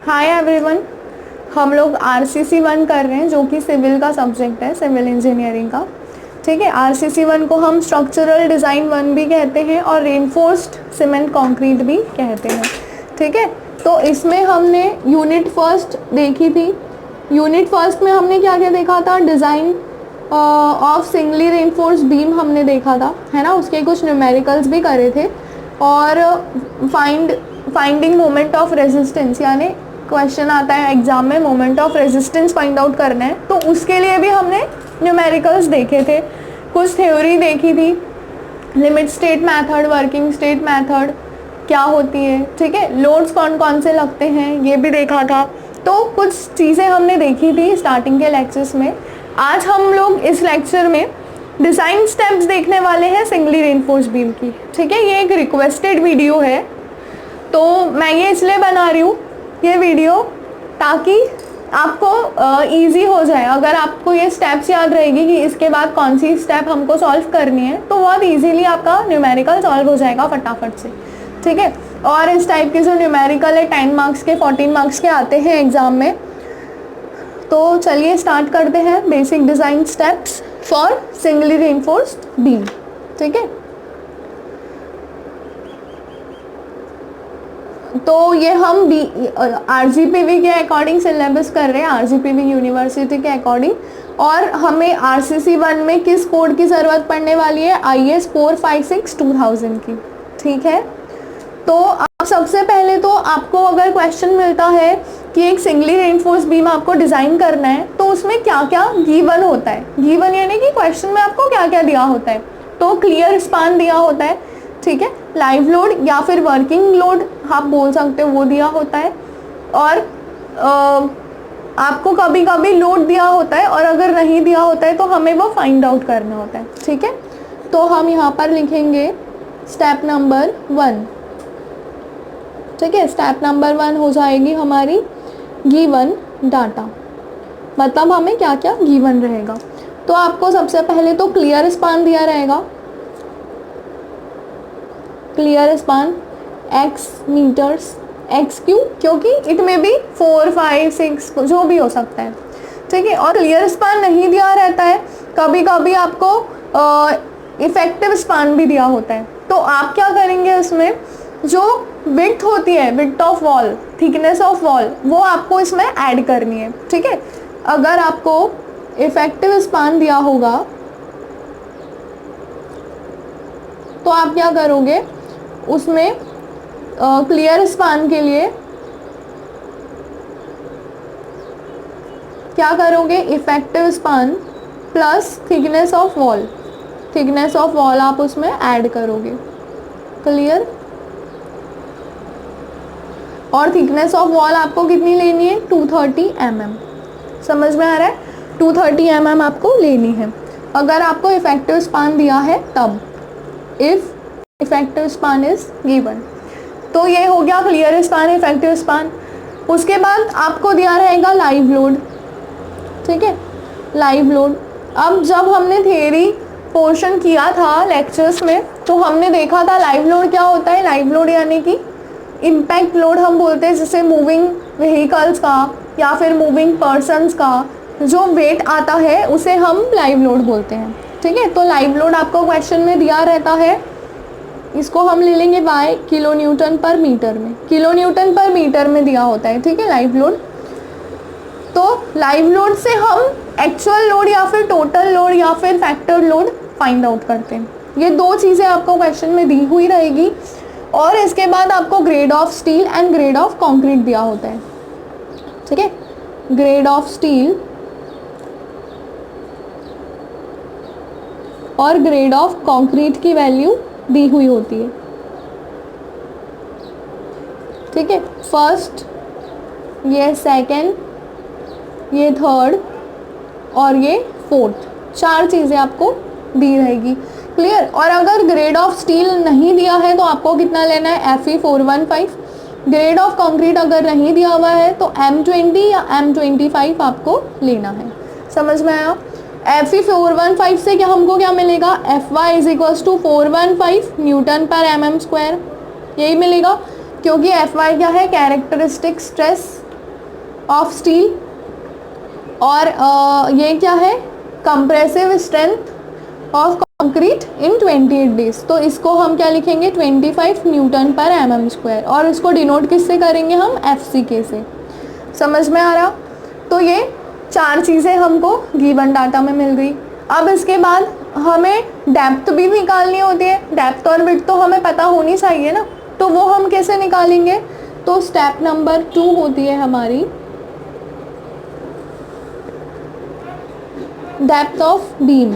Hi everyone. हम लोग RCC 1 कर रहे हैं जो कि सिविल का सब्जेक्ट है, सिविल इंजीनियरिंग का। ठीक है, आरसीसी 1 को हम स्ट्रक्चरल डिज़ाइन 1 भी कहते हैं और रेनफोर्स्ड सीमेंट कंक्रीट भी कहते हैं। ठीक है, तो इसमें हमने यूनिट फर्स्ट देखी थी। यूनिट फर्स्ट में हमने क्या क्या देखा था? Design of singly reinforced beam हमने देखा था, है ना। उसके कुछ न्यूमेरिकल्स भी करे थे और फाइंडिंग मोमेंट ऑफ रेजिस्टेंस, यानी क्वेश्चन आता है एग्जाम में moment of resistance find out करना है, तो उसके लिए भी हमने न्यूमेरिकल्स देखे थे। कुछ थ्योरी देखी थी, limit state method, working state method क्या होती है। ठीक है, लोड्स कौन कौन से लगते हैं ये भी देखा था। तो कुछ चीज़ें हमने देखी थी स्टार्टिंग के लेक्चर्स में। आज हम लोग इस लेक्चर में डिज़ाइन स्टेप्स देखने वाले हैं सिंगली रेनफोर्स्ड बीम की। ठीक है, ये एक रिक्वेस्टेड वीडियो है, तो मैं ये इसलिए बना रही हूँ ये वीडियो ताकि आपको इजी हो जाए। अगर आपको ये स्टेप्स याद रहेगी कि इसके बाद कौन सी स्टेप हमको सॉल्व करनी है, तो बहुत इजीली आपका न्यूमेरिकल सॉल्व हो जाएगा फटाफट से। ठीक है, और इस टाइप के जो न्यूमेरिकल है 10 मार्क्स के, 14 मार्क्स के आते हैं एग्ज़ाम में। तो चलिए स्टार्ट करते हैं basic design steps for singly reinforced beam. ठीक है, तो ये हम आरजीपीवी के अकॉर्डिंग सिलेबस कर रहे हैं, आरजीपीवी यूनिवर्सिटी के अकॉर्डिंग। और हमें आरसीसी 1 में किस कोड की ज़रूरत पड़ने वाली है? IS 456-2000 की। ठीक है, तो आप सबसे पहले तो आपको अगर क्वेश्चन मिलता है कि एक सिंगली रेनफोर्स्ड बीम आपको डिज़ाइन करना है, तो उसमें क्या क्या गिवन होता है। गिवन यानी कि क्वेश्चन में आपको क्या क्या दिया होता है। तो क्लियर स्पान दिया होता है, ठीक है, लाइव लोड या फिर वर्किंग लोड आप बोल सकते हो, वो दिया होता है। और आपको कभी कभी लोड दिया होता है, और अगर नहीं दिया होता है तो हमें वो फाइंड आउट करना होता है। ठीक है, तो हम यहाँ पर लिखेंगे स्टेप नंबर 1। ठीक है, स्टेप नंबर 1 हो जाएगी हमारी गिवन डाटा, मतलब हमें क्या क्या गिवन रहेगा। तो आपको सबसे पहले तो क्लियर स्पान दिया रहेगा, clear span x metres, x क्यों? क्योंकि इट में भी 4, 5, 6 जो भी हो सकता है। ठीक है, और क्लियर स्पान नहीं दिया रहता है, कभी कभी आपको इफेक्टिव स्पान भी दिया होता है। तो आप क्या करेंगे, उसमें जो विड्थ होती है, width of wall, thickness of wall, वो आपको इसमें ऐड करनी है। ठीक है, अगर आपको इफेक्टिव स्पान दिया होगा तो आप क्या करोगे, उसमें क्लियर स्पान के लिए क्या करोगे, effective span plus thickness of wall, thickness of wall आप उसमें ऐड करोगे। क्लियर, और थिकनेस ऑफ वॉल आपको कितनी लेनी है? 230 mm। समझ में आ रहा है? 230 mm आपको लेनी है अगर आपको इफेक्टिव स्पान दिया है तब, if effective span is given. तो ये हो गया क्लियर स्पान, इफेक्टिव स्पान। उसके बाद आपको दिया रहेगा लाइव लोड। ठीक है, लाइव लोड। अब जब हमने थियरी पोर्शन किया था लेक्चर्स में, तो हमने देखा था लाइव लोड क्या होता है। लाइव लोड यानी कि इम्पैक्ट लोड हम बोलते हैं, जैसे मूविंग व्हीकल्स का या फिर मूविंग पर्सनस का जो वेट आता है उसे हम लाइव लोड बोलते हैं। ठीक है, तो लाइव लोड आपको क्वेश्चन में दिया रहता है, इसको हम ले लेंगे y किलो न्यूटन पर मीटर में, किलो न्यूटन पर मीटर में दिया होता है। ठीक है, लाइव लोड। तो लाइव लोड से हम एक्चुअल लोड या फिर टोटल लोड या फिर फैक्टर लोड फाइंड आउट करते हैं। ये दो चीज़ें आपको क्वेश्चन में दी हुई रहेगी। और इसके बाद आपको grade of steel and grade of concrete दिया होता है। ठीक है, ग्रेड ऑफ स्टील और ग्रेड ऑफ कंक्रीट की वैल्यू दी हुई होती है। ठीक है, फर्स्ट, ये सेकंड, ये थर्ड और ये फोर्थ, 4 चीज़ें आपको दी रहेगी। क्लियर। और अगर ग्रेड ऑफ स्टील नहीं दिया है तो आपको कितना लेना है? FE 415। ग्रेड ऑफ कंक्रीट अगर नहीं दिया हुआ है तो M20 या M25 आपको लेना है। समझ में आया? FE 415 से क्या हमको क्या मिलेगा? FY = 415 न्यूटन पर mm², यही मिलेगा, क्योंकि FY क्या है? कैरेक्टरिस्टिक स्ट्रेस ऑफ स्टील, और ये क्या है, compressive strength of concrete in 28 days. तो इसको हम क्या लिखेंगे, 25 न्यूटन पर mm स्क्वायर, और इसको डिनोट किससे करेंगे हम, FCK से। समझ में आ रहा। तो ये 4 चीज़ें हमको गिवन डाटा में मिल गई। अब इसके बाद हमें डेप्थ भी निकालनी होती है, डेप्थ और विड्थ तो हमें पता होनी चाहिए ना, तो वो हम कैसे निकालेंगे। तो स्टेप नंबर 2 होती है हमारी depth of beam,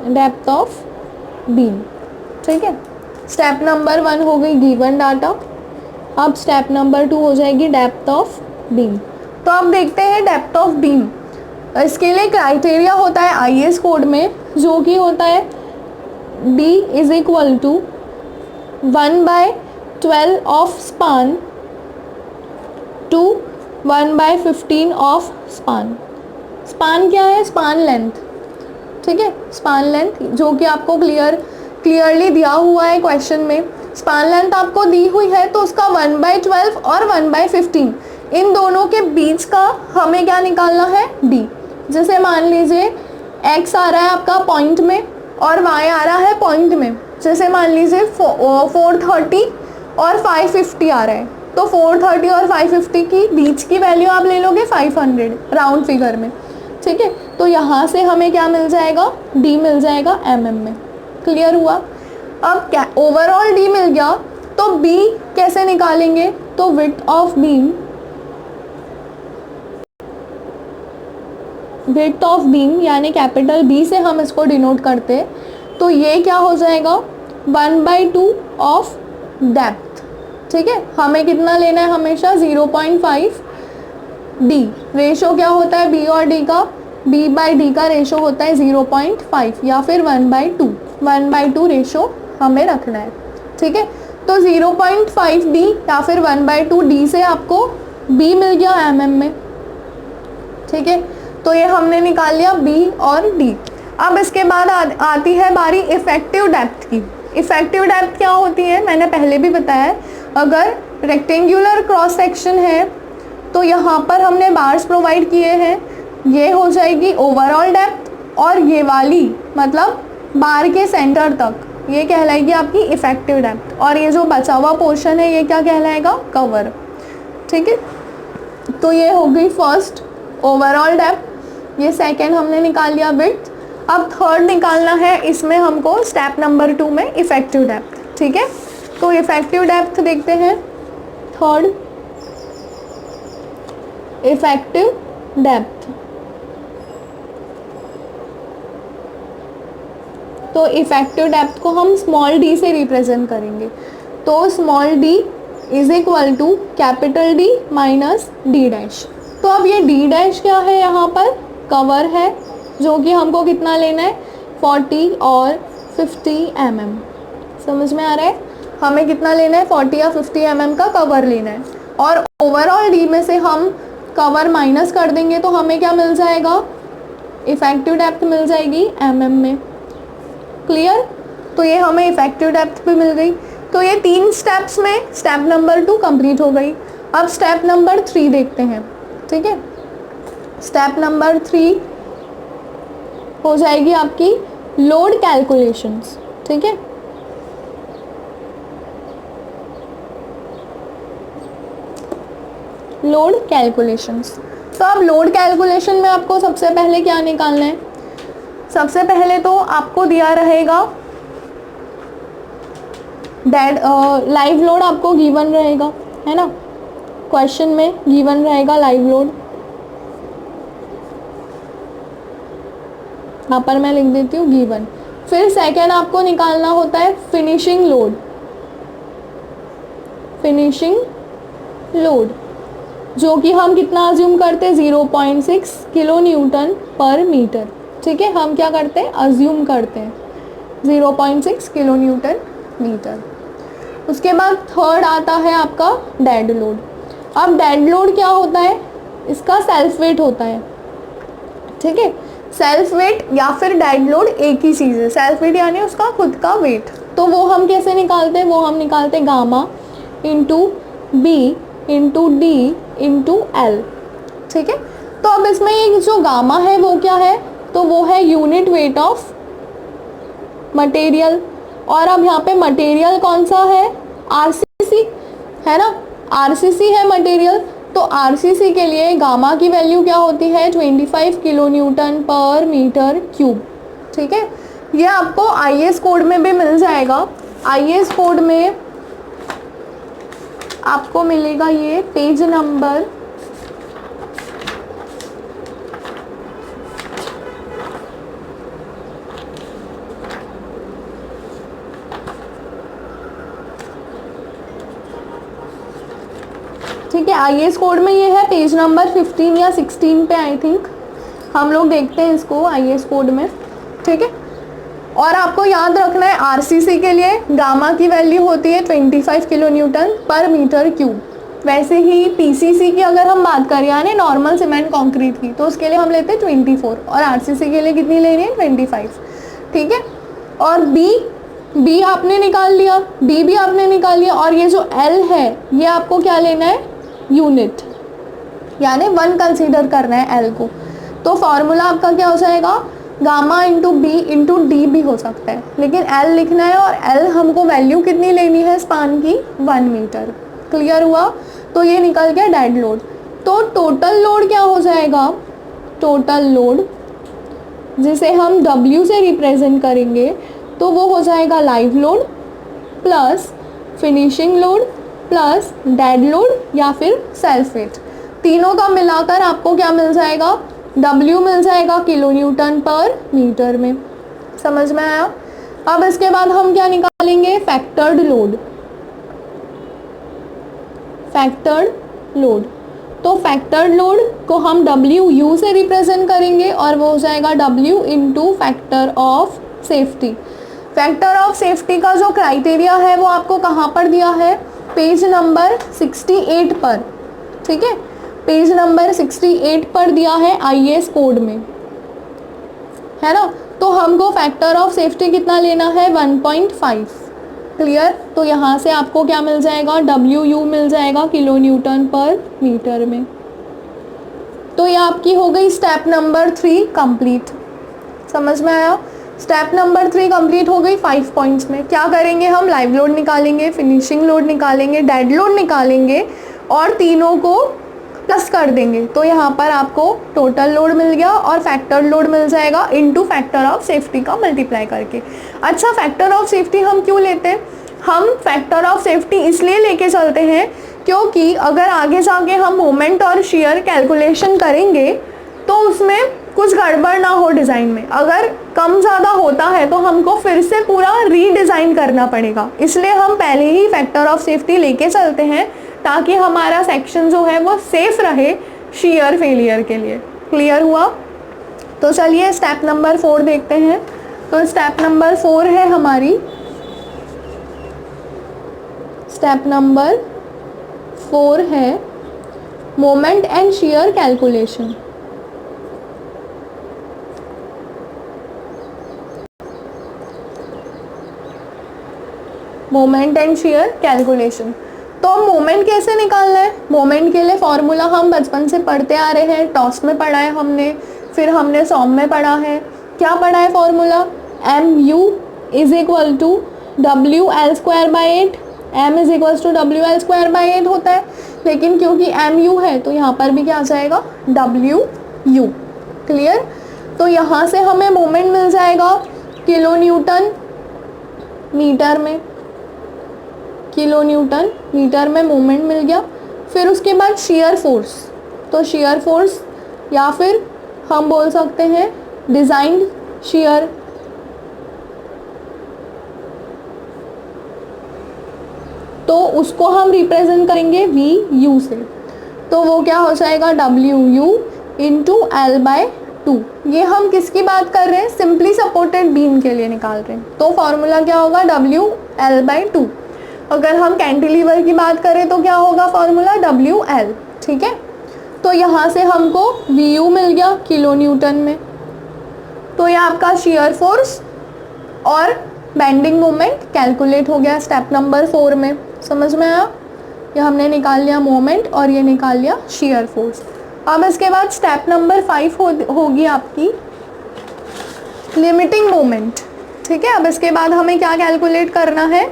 depth of beam, ठीक है। स्टेप नंबर 1 हो गई गिवन डाटा, अब स्टेप नंबर 2 हो जाएगी डेप्थ ऑफ बीम। तो अब देखते हैं डेप्थ ऑफ बीम। इसके लिए क्राइटेरिया होता है IS कोड में, जो कि होता है D is equal to 1/12 of span to 1/15 of span. Span क्या है, स्पान लेंथ, ठीक है, स्पान लेंथ जो कि आपको क्लियरली दिया हुआ है क्वेश्चन में। स्पान लेंथ आपको दी हुई है, तो उसका 1/12 और 1/15 इन दोनों के बीच का हमें क्या निकालना है, D। जैसे मान लीजिए x आ रहा है आपका पॉइंट में और y आ रहा है पॉइंट में। जैसे मान लीजिए 430 और 550 आ रहा है, तो 430 और 550 की बीच की वैल्यू आप ले लोगे 500 राउंड फिगर में, ठीक है। तो यहाँ से हमें क्या मिल जाएगा, D मिल जाएगा mm में। क्लियर हुआ। अब क्या ओवरऑल D मिल गया, तो B कैसे निकालेंगे, तो width of beam, width of beam यानी कैपिटल B से हम इसको डिनोट करते हैं। तो ये क्या हो जाएगा, 1/2 ऑफ डेप्थ, ठीक है। हमें कितना लेना है, हमेशा 0.5 D। रेशो क्या होता है B और D का, B/D का रेशो होता है 0.5 या फिर 1/2 रेशो हमें रखना है, ठीक है। तो 0.5 D या फिर 1/2 D से आपको B मिल गया mm में, ठीक है। तो ये हमने निकाल लिया B और D। अब इसके बाद आती है बारी इफेक्टिव डेप्थ की। इफेक्टिव डेप्थ क्या होती है, मैंने पहले भी बताया है। अगर रेक्टेंगुलर क्रॉस सेक्शन है तो यहाँ पर हमने बार्स प्रोवाइड किए हैं, ये हो जाएगी ओवरऑल डेप्थ, और ये वाली मतलब बार के सेंटर तक ये कहलाएगी आपकी इफेक्टिव डेप्थ, और ये जो बचा हुआ पोर्शन है ये क्या कहलाएगा, कवर, ठीक है। तो ये हो गई फर्स्ट ओवरऑल डेप्थ, ये सेकेंड हमने निकाल लिया विड्थ। अब थर्ड निकालना है इसमें हमको स्टेप नंबर 2 में इफेक्टिव डेप्थ, ठीक है। तो इफेक्टिव डेप्थ देखते हैं, थर्ड इफेक्टिव डेप्थ। तो इफेक्टिव डेप्थ को हम स्मॉल d से रिप्रेजेंट करेंगे। तो small d is equal to capital D minus D dash. तो अब ये D डैश क्या है, यहाँ पर कवर है, जो कि हमको कितना लेना है, 40 और 50 mm। समझ में आ रहा है, हमें कितना लेना है, 40 या 50 mm का कवर लेना है। और ओवरऑल D में से हम कवर माइनस कर देंगे तो हमें क्या मिल जाएगा, इफेक्टिव डेप्थ मिल जाएगी mm में। क्लियर। तो ये हमें इफेक्टिव डेप्थ भी मिल गई। तो ये 3 स्टेप्स में स्टेप नंबर 2 कंप्लीट हो गई। अब स्टेप नंबर 3 देखते हैं, ठीक है। स्टेप नंबर 3 हो जाएगी आपकी लोड कैलकुलेशंस, ठीक है। Load calculations. तो अब लोड कैलकुलेशन में आपको सबसे पहले क्या निकालना है, सबसे पहले तो आपको दिया रहेगा लाइव लोड, आपको गिवन रहेगा, है ना, क्वेश्चन में गिवन रहेगा लाइव लोड। यहाँ पर मैं लिख देती हूँ गिवन। फिर सेकेंड आपको निकालना होता है फिनिशिंग लोड, फिनिशिंग लोड जो कि हम कितना अज्यूम करते हैं, 0.6 किलो न्यूटन पर मीटर, ठीक है। हम क्या करते हैं, अज्यूम करते हैं 0.6 किलो न्यूटन मीटर। उसके बाद थर्ड आता है आपका डेड लोड। अब डेड लोड क्या होता है, इसका सेल्फ वेट होता है, ठीक है। सेल्फ वेट या फिर डेड लोड एक ही चीज़ है। सेल्फ वेट यानी उसका खुद का वेट। तो वो हम कैसे निकालते हैं, वो हम निकालते हैं gamma into B into D into L. ठीक है, तो अब इसमें एक जो गामा है वो क्या है, तो वो है यूनिट वेट ऑफ मटेरियल। और अब यहाँ पे मटेरियल कौन सा है, आरसीसी है ना, आरसीसी है मटेरियल। तो आरसीसी के लिए गामा की वैल्यू क्या होती है, 25 किलो न्यूटन पर मीटर क्यूब। ठीक है, ये आपको आईएस कोड में भी मिल जाएगा। आईएस कोड में आपको मिलेगा ये पेज नंबर 'आईएस कोड में ये है पेज नंबर 15 या 16 पे आई थिंक हम लोग देखते हैं इसको आईएस कोड में। ठीक है, और आपको याद रखना है आरसीसी के लिए गामा की वैल्यू होती है 25 किलो न्यूटन पर मीटर क्यूब। वैसे ही पीसीसी की अगर हम बात करें यानी नॉर्मल सीमेंट कंक्रीट की, तो उसके लिए हम लेते हैं 24 और आरसीसी के लिए कितनी लेनी है 25। ठीक है, और बी आपने निकाल लिया, डी भी आपने निकाल लिया, और ये जो एल है ये आपको क्या लेना है यूनिट, यानी 1 कंसीडर करना है एल को। तो फॉर्मूला आपका क्या हो जाएगा, gamma into B into D भी हो सकता है, लेकिन एल लिखना है और एल हमको वैल्यू कितनी लेनी है स्पान की 1 मीटर। क्लियर हुआ, तो ये निकल गया डेड लोड। तो टोटल लोड क्या हो जाएगा, टोटल लोड जिसे हम W से रिप्रेजेंट करेंगे तो वो हो जाएगा live load plus finishing load plus dead load या फिर सेल्फ वेट। तीनों का मिलाकर आपको क्या मिल जाएगा, W मिल जाएगा किलो न्यूटन पर मीटर में। समझ में आया। अब इसके बाद हम क्या निकालेंगे, फैक्टर्ड लोड। फैक्टर्ड लोड, तो फैक्टर्ड लोड को हम WU से रिप्रेजेंट करेंगे और वो हो जाएगा W into factor of safety. Factor of safety का जो क्राइटेरिया है वो आपको कहाँ पर दिया है, पेज नंबर 68 पर। ठीक है, पेज नंबर 68 पर दिया है आईएएस कोड में, है ना। तो हमको फैक्टर ऑफ सेफ्टी कितना लेना है 1.5। क्लियर, तो यहाँ से आपको क्या मिल जाएगा, WU मिल जाएगा किलो न्यूटन पर मीटर में। तो ये आपकी हो गई स्टेप नंबर 3 कंप्लीट। समझ में आया। स्टेप नंबर 3 कंप्लीट हो गई 5 पॉइंट्स में। क्या करेंगे हम, लाइव लोड निकालेंगे, फिनिशिंग लोड निकालेंगे, डेड लोड निकालेंगे और तीनों को प्लस कर देंगे। तो यहाँ पर आपको टोटल लोड मिल गया और फैक्टर लोड मिल जाएगा इनटू फैक्टर ऑफ सेफ्टी का मल्टीप्लाई करके। अच्छा, फैक्टर ऑफ सेफ्टी हम क्यों लेते हैं, हम फैक्टर ऑफ सेफ्टी इसलिए लेके चलते हैं क्योंकि अगर आगे जाके हम मोमेंट और शियर कैलकुलेशन करेंगे तो उसमें कुछ गड़बड़ ना हो डिज़ाइन में। अगर कम ज़्यादा होता है तो हमको फिर से पूरा रीडिज़ाइन करना पड़ेगा, इसलिए हम पहले ही फैक्टर ऑफ सेफ्टी लेके चलते हैं ताकि हमारा सेक्शन जो है वो सेफ रहे शियर फेलियर के लिए। क्लियर हुआ। तो चलिए स्टेप नंबर 4 देखते हैं। तो स्टेप नंबर 4 है हमारी, स्टेप नंबर 4 है moment and shear calculation. Moment and shear calculation. तो मोमेंट कैसे निकालना है, मोमेंट के लिए फॉर्मूला हम बचपन से पढ़ते आ रहे हैं, टॉस में पढ़ा है हमने, फिर हमने सॉम में पढ़ा है। क्या पढ़ा है formula, MU is equal to WL²/8, M is equal to WL²/8 होता है, लेकिन क्योंकि MU है तो यहाँ पर भी क्या आ जाएगा WU। क्लियर। तो यहाँ से हमें मोमेंट मिल जाएगा किलो न्यूटन मीटर में, किलो न्यूटन मीटर में मोमेंट मिल गया। फिर उसके बाद शियर फोर्स, तो शियर फोर्स या फिर हम बोल सकते हैं डिज़ाइंड शियर, तो उसको हम रिप्रेजेंट करेंगे VU से। तो वो क्या हो जाएगा WU इंटू L/2। ये हम किसकी बात कर रहे हैं, सिंपली सपोर्टेड बीम के लिए निकाल रहे हैं। तो फॉर्मूला क्या होगा WL/2। अगर हम कैंटिलीवर की बात करें तो क्या होगा फॉर्मूला WL। ठीक है, तो यहाँ से हमको VU मिल गया किलो न्यूटन में। तो ये आपका शियर फोर्स और बेंडिंग मोमेंट कैलकुलेट हो गया स्टेप नंबर 4 में। समझ में आया। ये हमने निकाल लिया मोमेंट और ये निकाल लिया shear फोर्स। अब इसके बाद स्टेप नंबर 5 होगी आपकी लिमिटिंग मोमेंट। ठीक है, अब इसके बाद हमें क्या कैलकुलेट करना है,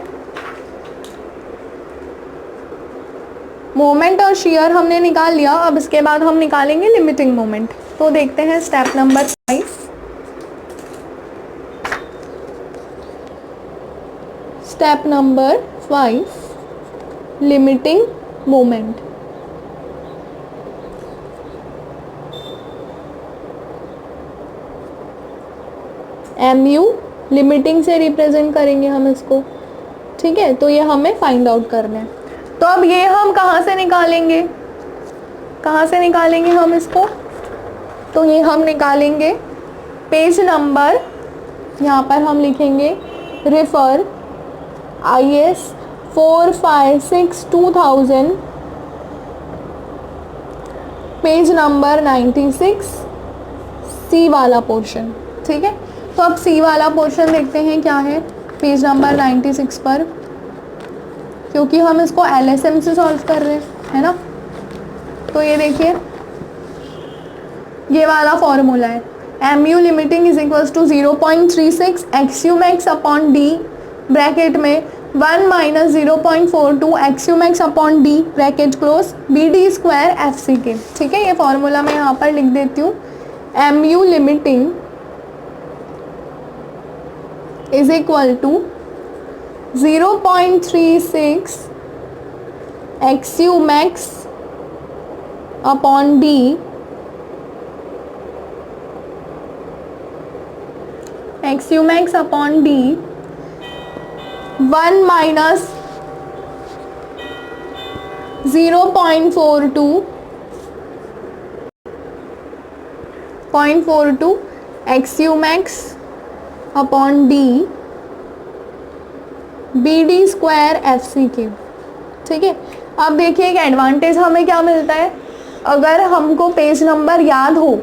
मोमेंट और shear हमने निकाल लिया, अब इसके बाद हम निकालेंगे लिमिटिंग मोमेंट। तो देखते हैं step number 5। Step number 5, limiting moment. mu limiting से रिप्रेजेंट करेंगे हम इसको। ठीक है, तो ये हमें फाइंड आउट करना है। तो अब ये हम कहाँ से निकालेंगे, कहाँ से निकालेंगे हम इसको, तो ये हम निकालेंगे पेज नंबर, यहाँ पर हम लिखेंगे रेफर IS 456/2000 पेज नंबर 96 सी वाला पोर्शन। ठीक है, तो अब सी वाला पोर्शन देखते हैं क्या है पेज नंबर 96 पर, क्योंकि हम इसको LSM से सॉल्व कर रहे हैं, है ना। तो ये देखिए ये वाला फॉर्मूला है, mu limiting is equals to 0.36 XUmax upon D bracket में 1 minus 0.42 XUmax upon D bracket close BD square FCK। ठीक है, ये फॉर्मूला मैं यहाँ पर लिख देती हूँ, mu limiting is equal to 0.36 XUmax upon D XUmax upon D 1 minus 0.42 XUmax upon D BD square FCK। ठीक है, अब देखिए एक एडवांटेज हमें क्या मिलता है, अगर हमको पेज नंबर याद हो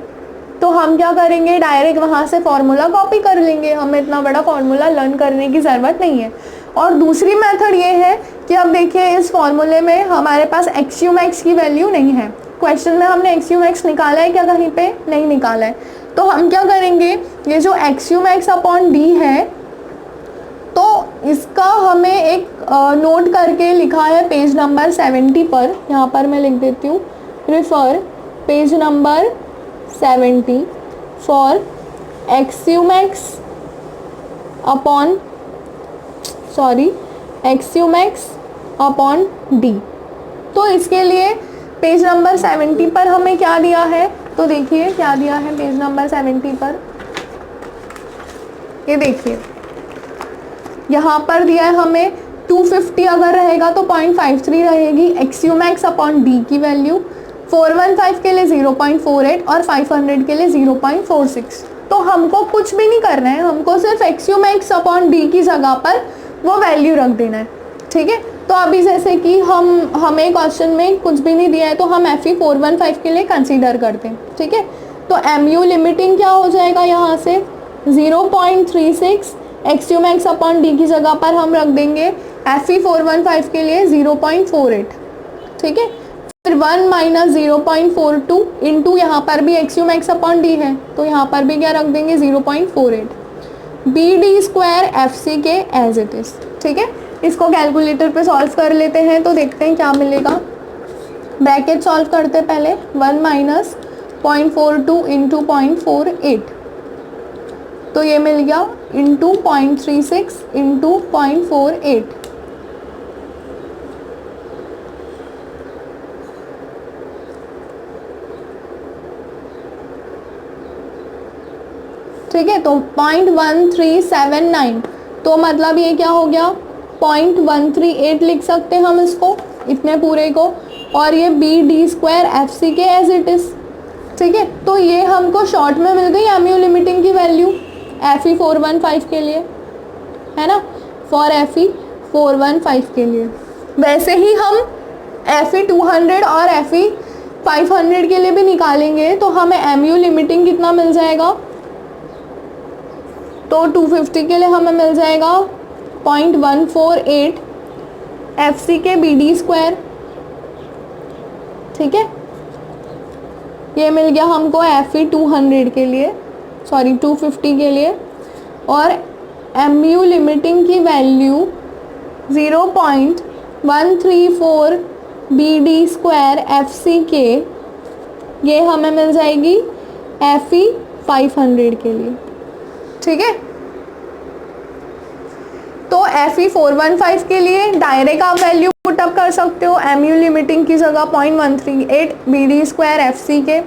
तो हम क्या करेंगे, डायरेक्ट वहाँ से फॉर्मूला कॉपी कर लेंगे, हमें इतना बड़ा फॉर्मूला लर्न करने की ज़रूरत नहीं है। और दूसरी मेथड ये है कि अब देखिए इस फॉर्मूले में हमारे पास XUmax की वैल्यू नहीं है, क्वेश्चन में हमने XUmax निकाला है क्या, कहीं पे नहीं निकाला है। तो हम क्या करेंगे, ये जो XUmax अपॉन D है तो इसका हमें एक नोट करके लिखा है पेज नंबर 70 पर, यहाँ पर मैं लिख देती हूँ refer page number 70 for XUmax upon D। तो इसके लिए पेज नंबर 70 पर हमें क्या दिया है, तो देखिए क्या दिया है पेज नंबर 70 पर, ये देखिए यहाँ पर दिया है हमें 250 अगर रहेगा तो 0.53 रहेगी XUmax अपॉन D की वैल्यू, 415 के लिए 0.48 और 500 के लिए 0.46। तो हमको कुछ भी नहीं करना है, हमको सिर्फ XUmax अपॉन D की जगह पर वो वैल्यू रख देना है। ठीक है, तो अभी जैसे कि हमें क्वेश्चन में कुछ भी नहीं दिया है तो हम FE 415 के लिए कंसीडर करते हैं। ठीक है, तो mu लिमिटिंग क्या हो जाएगा, यहाँ से 0.36 XUmax अपॉन D की जगह पर हम रख देंगे FE 415 के लिए 0.48। ठीक है, फिर 1 माइनस 0.42 इंटू यहाँ पर भी XUmax अपॉन D है तो यहाँ पर भी क्या रख देंगे 0.48 BD square FCK as it is. ठीक है, इसको कैलकुलेटर पे सॉल्व कर लेते हैं तो देखते हैं क्या मिलेगा। ब्रैकेट सॉल्व करते पहले 1 माइनस 0.42 इंटू 0.48 तो ये मिल गया इंटू 0.36 इंटू 0.48। ठीक है, तो 0.1379 तो मतलब ये क्या हो गया 0.138 लिख सकते हैं हम इसको, इतने पूरे को, और ये BD square FCK as it is. ठीक है, तो ये हमको शॉर्ट में मिल गई mu लिमिटिंग की वैल्यू FE 415 के लिए, है ना, फॉर FE 415 के लिए। वैसे ही हम FE 200 और FE 500 के लिए भी निकालेंगे तो हमें mu लिमिटिंग कितना मिल जाएगा, तो 250 के लिए हमें मिल जाएगा 0.148 FCK BD स्क्वायर ठीक है, ये मिल गया हमको FE 200 के लिए, सॉरी 250 के लिए, और MU लिमिटिंग की वैल्यू 0.134 BD² FCK, ये हमें मिल जाएगी FE 500 के लिए। ठीक है, तो FE 415 के लिए डायरेक्ट आप वैल्यू पुटअप कर सकते हो, MU लिमिटिंग की जगह 0.138 BD² FCK,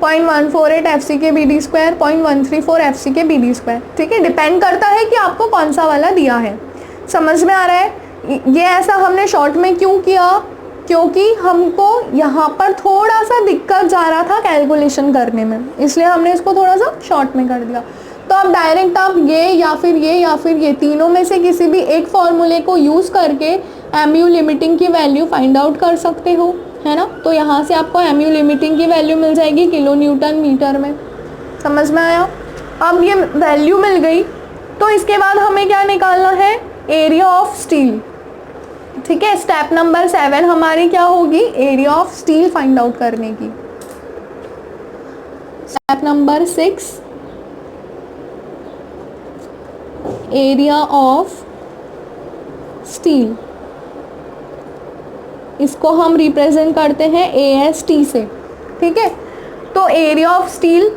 0.148 FCK BD², 0.134 FCK BD²। ठीक है, डिपेंड करता है कि आपको कौन सा वाला दिया है। समझ में आ रहा है? ये ऐसा हमने शॉर्ट में क्यों किया, क्योंकि हमको यहाँ पर थोड़ा सा दिक्कत जा रहा था कैलकुलेशन करने में, इसलिए हमने इसको थोड़ा सा शॉर्ट में कर दिया। तो अब डायरेक्ट आप ये या फिर ये तीनों में से किसी भी एक फॉर्मूले को यूज़ करके MU लिमिटिंग की वैल्यू फाइंड आउट कर सकते हो, है ना। तो यहाँ से आपको MU लिमिटिंग की वैल्यू मिल जाएगी किलो न्यूटन मीटर में। समझ में आया? अब ये वैल्यू मिल गई, तो इसके बाद हमें क्या निकालना है, एरिया ऑफ स्टील। ठीक है, स्टेप नंबर 7 हमारी क्या होगी, area of steel find out करने की। Step number 6, area of steel, इसको हम रिप्रेजेंट करते हैं AST से। ठीक है, तो एरिया ऑफ स्टील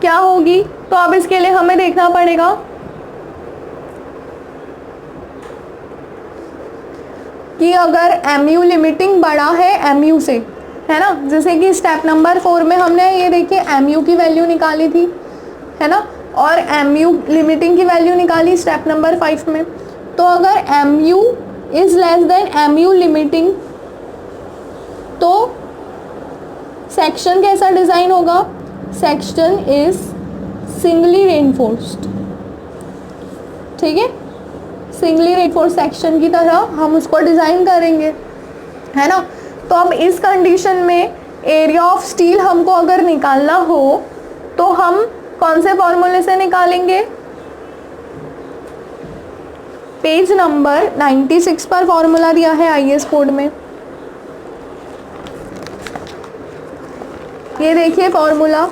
क्या होगी, तो अब इसके लिए हमें देखना पड़ेगा कि अगर MU लिमिटिंग बड़ा है MU से, है ना, जैसे कि स्टेप नंबर 4 में हमने ये देखिए MU की वैल्यू निकाली थी, है ना, और MU लिमिटिंग की वैल्यू निकाली स्टेप नंबर 5 में। तो अगर MU is less than MU limiting, तो सेक्शन कैसा डिज़ाइन होगा, सेक्शन इज सिंगली रेनफोर्स्ड। ठीक है, सिंगली रेनफोर्स्ड सेक्शन की तरह हम उसको डिज़ाइन करेंगे, है ना। तो अब इस कंडीशन में एरिया ऑफ स्टील हमको अगर निकालना हो तो हम कौन से फॉर्मूले से निकालेंगे, पेज नंबर 96 पर फॉर्मूला दिया है IS कोड में। ये देखिए formula,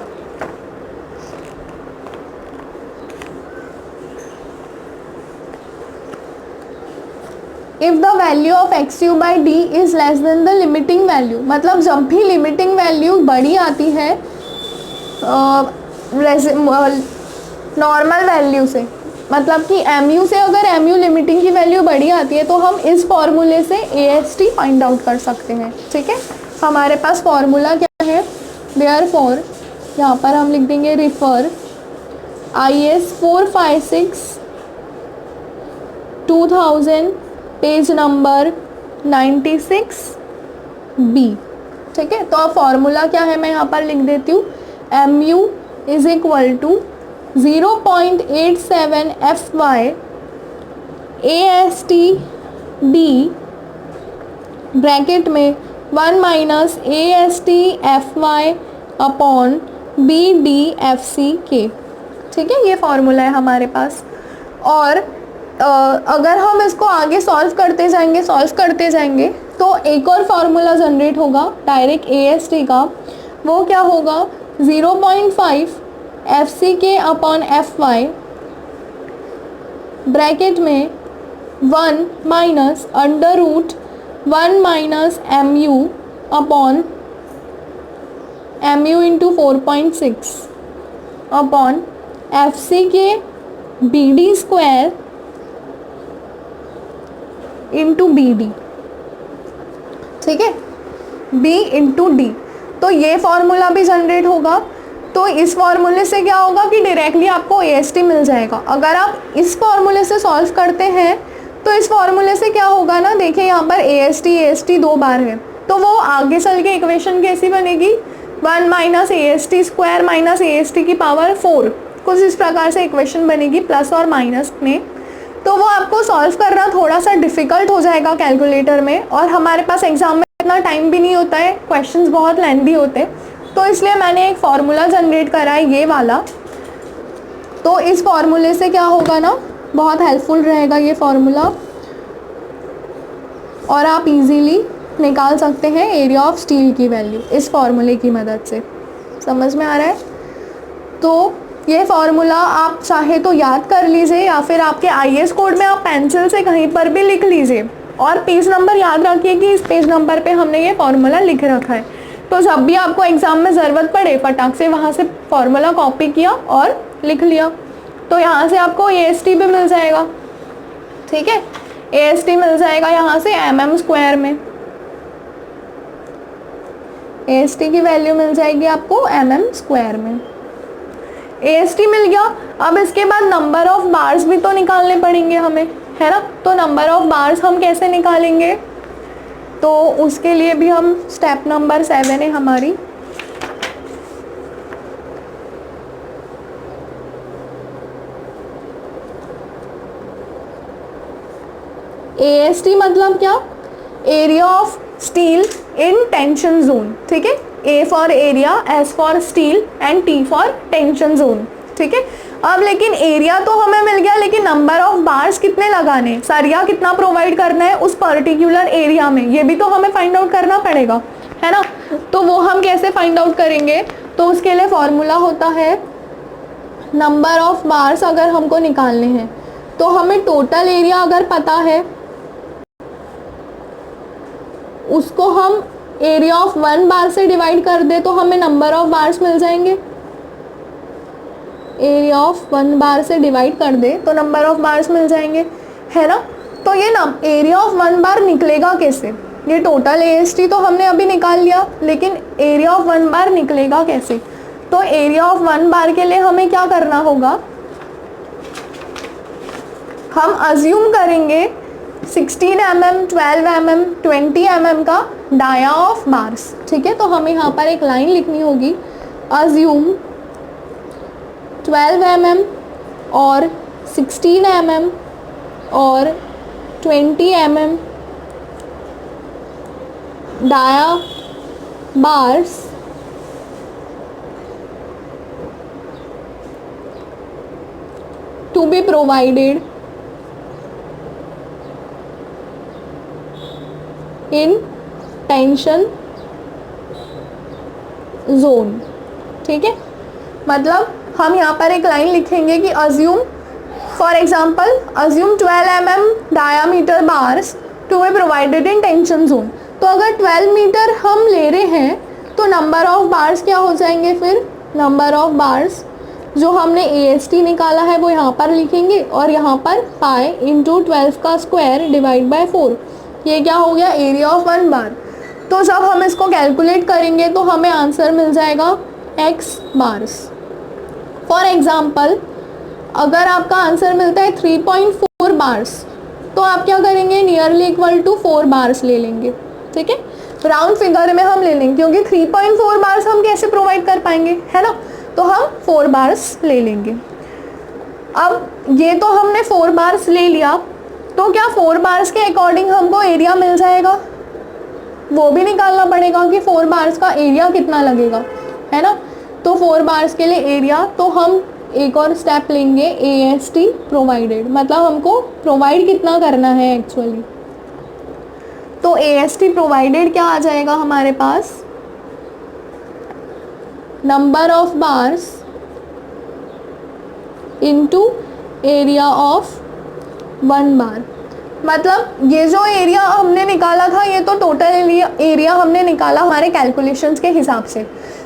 if the value of XU by D is less than the limiting value, मतलब जब भी लिमिटिंग वैल्यू बड़ी आती है नॉर्मल वैल्यू से, मतलब कि MU से अगर MU लिमिटिंग की वैल्यू बड़ी आती है तो हम इस फॉर्मूले से AST फाइंड आउट कर सकते हैं। ठीक है, हमारे पास फॉर्मूला क्या है, देयरफॉर यहाँ पर हम लिख देंगे refer IS 456 2000 page number 96B। ठीक है, तो अब फॉर्मूला क्या है मैं यहाँ पर लिख देती हूँ, MU is equal to 0.87 FY AST D bracket में 1 minus AST FY upon BD FCK। ठीक है, ये फॉर्मूला है हमारे पास। और अगर हम इसको आगे सॉल्व करते जाएंगे तो एक और फार्मूला जनरेट होगा डायरेक्ट AST का, वो क्या होगा 0.5 FCK अपॉन FY ब्रैकेट में 1 minus under root 1 minus MU upon MU into 4.6 upon FCK BD² into BD। ठीक है, B इंटू D, तो ये फॉर्मूला भी जनरेट होगा। तो इस फॉर्मूले से क्या होगा कि डायरेक्टली आपको AST मिल जाएगा। अगर आप इस फॉर्मूले से सॉल्व करते हैं तो इस फॉर्मूले से क्या होगा ना, देखिए यहाँ पर AST 2 बार है, तो वो आगे चल के इक्वेशन कैसी बनेगी, 1 माइनस AST² माइनस AST की पावर 4, कुछ इस प्रकार से इक्वेशन बनेगी प्लस और माइनस में। तो वो आपको सॉल्व करना थोड़ा सा डिफ़िकल्ट हो जाएगा कैलकुलेटर में, और हमारे पास एग्ज़ाम में इतना टाइम भी नहीं होता है, क्वेश्चंस बहुत लेंथी होते हैं, तो इसलिए मैंने एक फार्मूला जनरेट करा है ये वाला। तो इस फार्मूले से क्या होगा ना, बहुत हेल्पफुल रहेगा ये फार्मूला, और आप इजीली निकाल सकते हैं एरिया ऑफ स्टील की वैल्यू इस फॉर्मूले की मदद से। समझ में आ रहा है? तो ये फॉर्मूला आप चाहे तो याद कर लीजिए या फिर आपके IAS कोड में आप पेंसिल से कहीं पर भी लिख लीजिए, और पेज नंबर याद रखिए कि इस पेज नंबर पे हमने ये फॉर्मूला लिख रखा है। तो जब भी आपको एग्ज़ाम में ज़रूरत पड़े फटाक से वहाँ से फॉर्मूला कॉपी किया और लिख लिया। तो यहाँ से आपको AST भी मिल जाएगा, ठीक है, AST मिल जाएगा यहाँ से mm² में, AST की वैल्यू मिल जाएगी आपको mm² में। AST मिल गया। अब इसके बाद नंबर ऑफ बार्स भी तो निकालने पड़ेंगे हमें, है ना। तो नंबर ऑफ बार्स हम कैसे निकालेंगे, तो उसके लिए भी हम स्टेप नंबर 7 है हमारी, AST मतलब क्या, area of steel in tension zone, ठीक है। A for area, S for steel and T for tension zone, ठीक है। अब लेकिन एरिया तो हमें मिल गया, लेकिन नंबर ऑफ बार्स कितने लगाने, सरिया कितना प्रोवाइड करना है उस पर्टिकुलर एरिया में, ये भी तो हमें फाइंड आउट करना पड़ेगा, है ना। तो वो हम कैसे फाइंड आउट करेंगे, तो उसके लिए फॉर्मूला होता है नंबर ऑफ बार्स। अगर हमको निकालने हैं तो हमें टोटल एरिया अगर पता है उसको हम एरिया ऑफ 1 बार से डिवाइड कर दे तो हमें नंबर ऑफ बार्स मिल जाएंगे। एरिया ऑफ 1 बार से डिवाइड कर दे तो नंबर ऑफ बार्स मिल जाएंगे, है ना। तो ये ना एरिया ऑफ 1 बार निकलेगा कैसे, ये टोटल AST तो हमने अभी निकाल लिया, लेकिन एरिया ऑफ 1 बार निकलेगा कैसे। तो एरिया ऑफ 1 बार के लिए हमें क्या करना होगा, हम अज्यूम करेंगे 16 mm, 12 mm, 20 mm का डाया ऑफ बार्स, ठीक है। तो हमें यहाँ पर एक लाइन लिखनी होगी, अज्यूम 12 mm और 16 mm और 20 mm dia bars to be provided in tension zone, ठीक है। मतलब हम यहाँ पर एक लाइन लिखेंगे कि assume, for example assume 12 mm diameter bars to be provided in tension zone. तो अगर 12 मीटर हम ले रहे हैं तो नंबर ऑफ बार्स क्या हो जाएंगे, फिर नंबर ऑफ बार्स जो हमने AST निकाला है वो यहाँ पर लिखेंगे, और यहाँ पर पाई इंटू 12 का स्क्वायर डिवाइड बाय 4, ये क्या हो गया, एरिया ऑफ 1 बार। तो जब हम इसको कैलकुलेट करेंगे तो हमें आंसर मिल जाएगा x बार्स। फॉर एग्जांपल अगर आपका आंसर मिलता है 3.4 बार्स तो आप क्या करेंगे, नियरली इक्वल टू 4 बार्स ले लेंगे, ठीक है। राउंड फिगर में हम ले लेंगे क्योंकि 3.4 बार्स हम कैसे प्रोवाइड कर पाएंगे, है ना। तो हम 4 बार्स ले लेंगे। अब ये तो हमने 4 बार्स ले लिया, तो क्या 4 बार्स के अकॉर्डिंग हमको एरिया मिल जाएगा, वो भी निकालना पड़ेगा कि 4 बार्स का एरिया कितना लगेगा, है ना। तो 4 बार्स के लिए एरिया, तो हम एक और स्टेप लेंगे AST प्रोवाइडेड, मतलब हमको प्रोवाइड कितना करना है एक्चुअली। तो AST प्रोवाइडेड क्या आ जाएगा हमारे पास, number of bars into area of 1 bar. मतलब ये जो एरिया हमने निकाला था ये तो टोटल एरिया हमने निकाला हमारे कैलकुलेशंस के हिसाब से,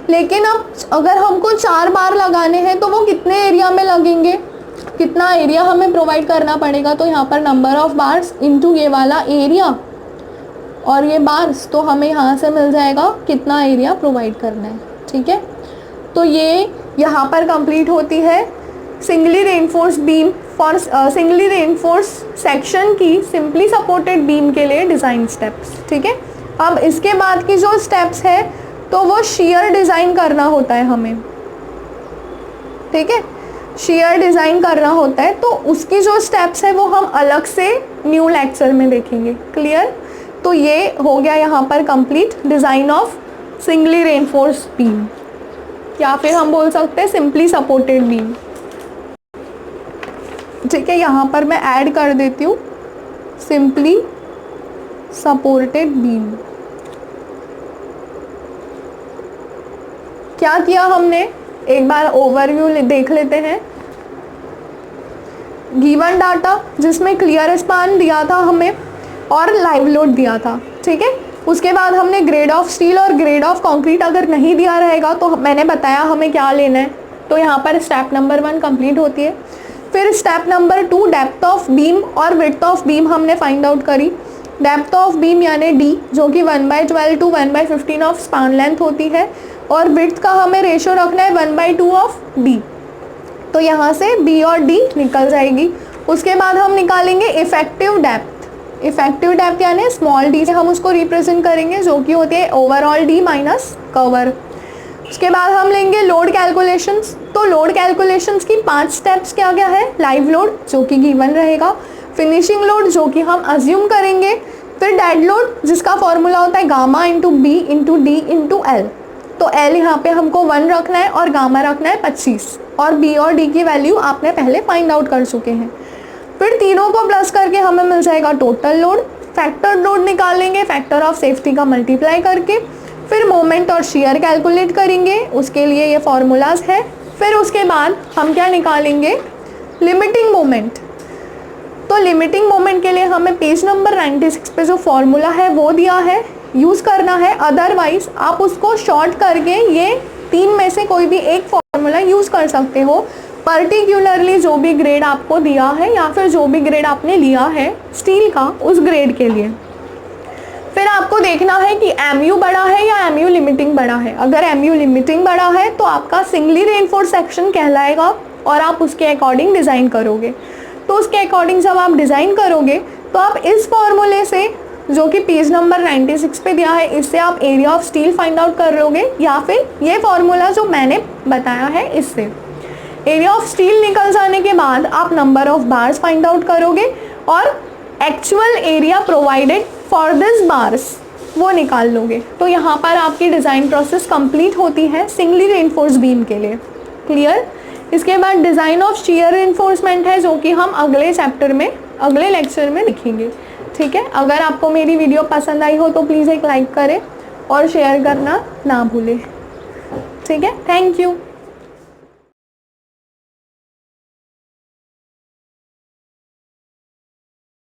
लेकिन अब अगर हमको 4 बार लगाने हैं तो वो कितने एरिया में लगेंगे, कितना एरिया हमें प्रोवाइड करना पड़ेगा। तो यहाँ पर नंबर ऑफ बार्स इनटू ये वाला एरिया और ये बार्स, तो हमें यहाँ से मिल जाएगा कितना एरिया प्रोवाइड करना है, ठीक है। तो ये यहाँ पर कंप्लीट होती है singly reinforce beam for singly reinforce section की सिंपली सपोर्टेड बीम के लिए डिज़ाइन स्टेप्स, ठीक है। अब इसके बाद की जो स्टेप्स है तो वो शियर डिज़ाइन करना होता है हमें, ठीक है, शियर डिज़ाइन करना होता है। तो उसकी जो स्टेप्स है वो हम अलग से न्यू लेक्चर में देखेंगे, क्लियर। तो ये हो गया यहाँ पर complete design of singly reinforce beam, या फिर हम बोल सकते हैं सिंपली सपोर्टेड बीम, ठीक है। यहाँ पर मैं ऐड कर देती हूँ सिंपली सपोर्टेड बीम। क्या किया हमने, एक बार ओवरव्यू देख लेते हैं। गिवन डाटा जिसमें क्लियर स्पान दिया था हमें और लाइव लोड दिया था, ठीक है। उसके बाद हमने ग्रेड ऑफ स्टील और ग्रेड ऑफ कंक्रीट अगर नहीं दिया रहेगा तो मैंने बताया हमें क्या लेना है, तो यहाँ पर स्टेप नंबर 1 कंप्लीट होती है। फिर step number 2 depth of beam और विड्थ ऑफ बीम हमने फाइंड आउट करी। डेप्थ ऑफ बीम यानी डी जो कि 1/12 टू 1/15 ऑफ स्पान लेंथ होती है, और विड्थ का हमें रेशो रखना है 1/2 ऑफ डी, तो यहाँ से बी और डी निकल जाएगी। उसके बाद हम निकालेंगे इफेक्टिव डेप्थ। इफेक्टिव डेप्थ यानी स्मॉल डी से हम उसको रिप्रेजेंट करेंगे जो कि होती है ओवरऑल डी माइनस कवर। उसके बाद हम लेंगे लोड कैलकुलेशंस। तो लोड कैलकुलेशंस की 5 स्टेप्स क्या क्या है, लाइव लोड जो कि गिवन रहेगा, फिनिशिंग लोड जो कि हम अज्यूम करेंगे, फिर डेड लोड जिसका फॉर्मूला होता है gamma into B into D into L. तो एल यहाँ पे हमको 1 रखना है और गामा रखना है 25, और बी और डी की वैल्यू आपने पहले फाइंड आउट कर चुके हैं। फिर तीनों को प्लस करके हमें मिल जाएगा टोटल लोड। फैक्टर लोड निकालेंगे फैक्टर ऑफ सेफ्टी का मल्टीप्लाई करके। फिर मोमेंट और शेयर कैलकुलेट करेंगे, उसके लिए ये फॉर्मूलाज है। फिर उसके बाद हम क्या निकालेंगे, लिमिटिंग मोमेंट। तो लिमिटिंग मोमेंट के लिए हमें पेज नंबर 96 पे जो फॉर्मूला है वो दिया है, यूज़ करना है। अदरवाइज आप उसको शॉर्ट करके ये 3 में से कोई भी एक फॉर्मूला यूज़ कर सकते हो, पर्टिकुलरली जो भी ग्रेड आपको दिया है या फिर जो भी ग्रेड आपने लिया है स्टील का उस ग्रेड के लिए। फिर आपको देखना है कि एमयू बड़ा है या एमयू लिमिटिंग बड़ा है। अगर एमयू लिमिटिंग बड़ा है तो आपका सिंगली रेनफोर्स सेक्शन कहलाएगा और आप उसके अकॉर्डिंग डिज़ाइन करोगे। तो उसके अकॉर्डिंग जब आप डिज़ाइन करोगे तो आप इस फॉर्मूले से जो कि पेज नंबर 96 पे दिया है, इससे आप area of steel find out कर लोगे, या फिर ये फॉर्मूला जो मैंने बताया है इससे। एरिया ऑफ स्टील निकल जाने के बाद आप number of bars find out करोगे और actual area provided for this bars वो निकाल लोगे। तो यहाँ पर आपकी डिज़ाइन प्रोसेस कंप्लीट होती है सिंगली रेनफोर्स बीम के लिए। क्लियर। इसके बाद डिज़ाइन ऑफ शियर रेनफोर्समेंट है जो कि हम अगले चैप्टर में अगले लेक्चर में लिखेंगे, ठीक है। अगर आपको मेरी वीडियो पसंद आई हो तो प्लीज़ एक लाइक करें और शेयर करना ना भूलें, ठीक है। Thank you.